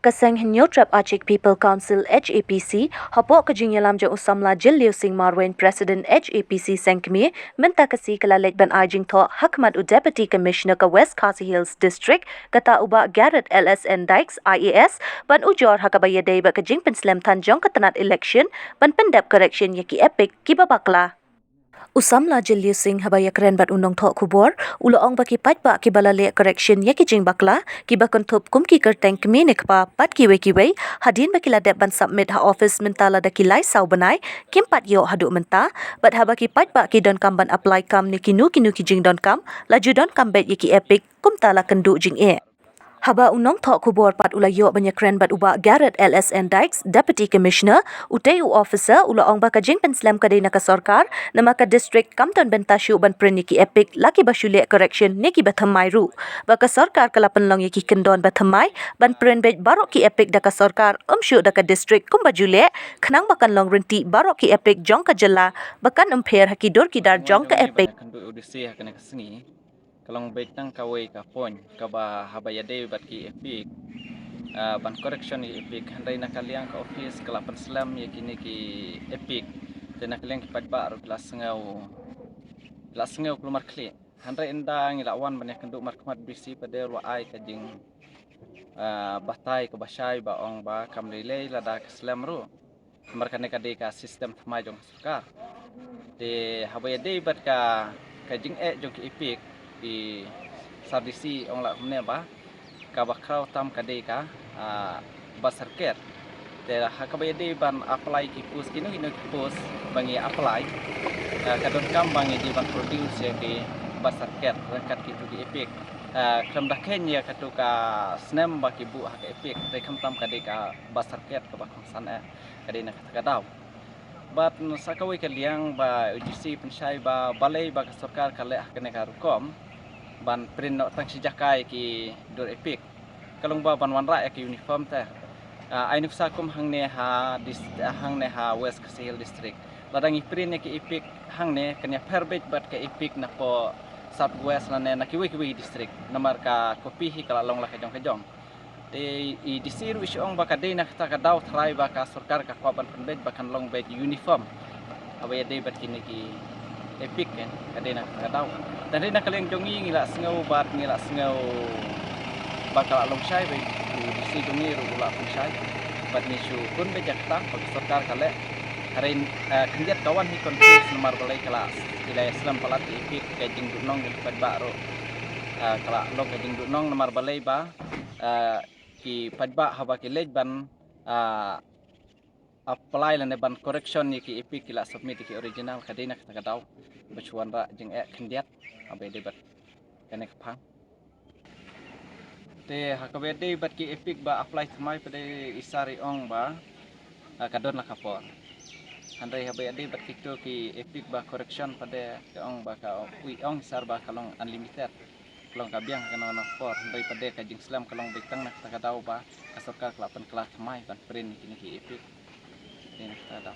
Kaseng Hinyo Trap Achik People Council HAPC hapok kejinyalam je usamla Jil Liu Sing Marwain President HAPC Sengkmi minta kasi kelalet ban ajing tho Hakmat u Deputy Commissioner ke West Khasi Hills District kata uba Garrett LSN Dykes IAS ban ujor hakabaya day ba kejing penslam Tanjong ketenat election ban pendap correction yaki epic kibabakla. Usamla Jil Liu Sing habaya keren bat unong thok kubor ulo ong baki pat ba ki balale correction ya ki jing bakla ki bakon thop kum ki kerteng kemi nekpa pat ki we hadin baki la dep ban submit ha office mentala da ki lai sau banai kim pat yo hadu menta bat habaki pat ba ki don kam ban apply kam ni kinu ki jing don kam laju don kam bet yaki epic kum tala kendu jing e. Haba unong thok kubor pat ulayo banyak keren bat uba Garrett LSN Dykes Deputy Commissioner UTU Officer ula ong baka jing penslam kadai naka sarkar nama ka district Kamton Bentashu ban preniki epic laki basule correction neki bathamai ru baka sarkar kalapan long yaki kendon bathamai ban prenbet barok ki epic daka sarkar umsyu daka district kumbajule khnang bakan long renti barok ki epic jong ka jela bakan umpher hakidor kidar jong ka epic kalong baik nang kawai ka pon ka ba habaya day bat ki epic ban correction ni epic handai na kaliang ka office kalapan slam ya kini ki epic dan na kaliang ki padba ro kelas ngau kelumar kli handai endang ilawan banyak kenduk markmat bisi pada ro ai ka jing batai ka basai ba ong ba kam relay lada ka slam ro markane ka day ka sistem thmai jong sarkar de habaya day bat ka jing jong ki epic di sardisi ong la humne ba ka bakrau tam kadai ka basarket de hakabay de ban apply ki post kinu ki post bangi apply kadon kam bangi di ban produce ya ki basarket rakat ki tu ki epic kram da kenya katu ka snem ba ki bu ha ka epic de kam tam kadai ka basarket ka ba san kadai na ka daw bat sakawai ka liang ba UGC pensai ba balai ba ka sarkar kale hakane ka rukom ban print no tang sijakai ki dor epic kalong ba ban wanra ki uniform ta ainuk sakum hangne ha West Khasi Hills District ladang print ki epic hangne kanya perbet bat ka epic na po South West na kiwi district namar ka kopi hi kala long la ka jong de I disiru isyong ba ka de na ta ka daw try ba ka sarkar ka kwaban penbet ba kan long bet uniform abay de bat kini ki epic kan kadena kadaw dan rina kaliang jongi ngila sngau bat ngila sngau bakal long sai be si jongi ula pun sai bat ni su kun be jakta pag sarkar kale harin kendiat kawan hi konfus nomor balai kelas ila Islam palat epic ka jing dunong di padba ro kala long ka jing dunong nomor balai ba ki padba haba ki lej ban apply lan ban correction ni ki epic kila submit ki original kadena ka daw bachuan ra jing kendiat abe debat kene khang te hakabe de bat ki epic ba apply thamai pada isari ong ba kadon la kapor handai habe de bat ki to ki epic ba correction pada ke ong ba ka ui ong sar ba kalong unlimited kalong kabiang kana na por handai pada ka jing slam kalong betang na ka daw ba ka sarkar kelapan kelas thamai ban print kini ki epic ini kita daw